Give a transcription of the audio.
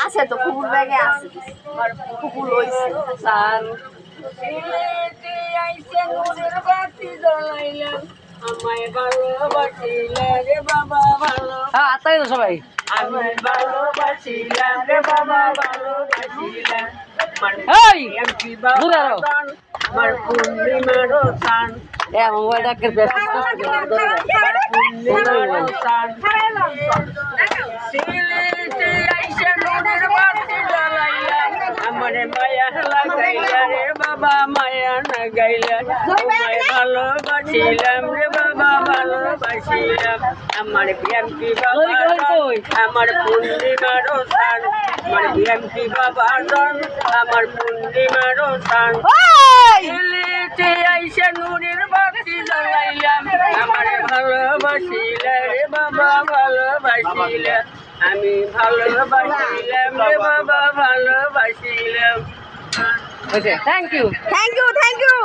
আছে তো কুকুর ব্যাগে আছে কুকুর হইছে আমায় ভালোবাসিলে রে বাবা ভালো আত্মাই তো সবাই আমায় ভালোবাসিলাম রে বাবা ভালোবাসিলাম এই দূরে আরো আমার পূর্ণিমারও টান মোবাইলটাকে আমারে মায়া লাগাইলা রে বাবা মায়া না গাইলা তোমায় ভালোবাসিলাম রে বাবা ভালোবাসিলাম আমার প্রেম কি বাবা আমার পূর্ণিমারও টান আমার প্রেম কি বাবা আমার পূর্ণিমারও টান আইসা নুরের বাতি জ্বালাইলাম আমারে ভালোবাসিলে রে বাবা ভালোবাসিলে আমি ভালোবাসিলাম রে বাবা ভালোবাসিলাম থ্যাংক ইউ থ্যাংক ইউ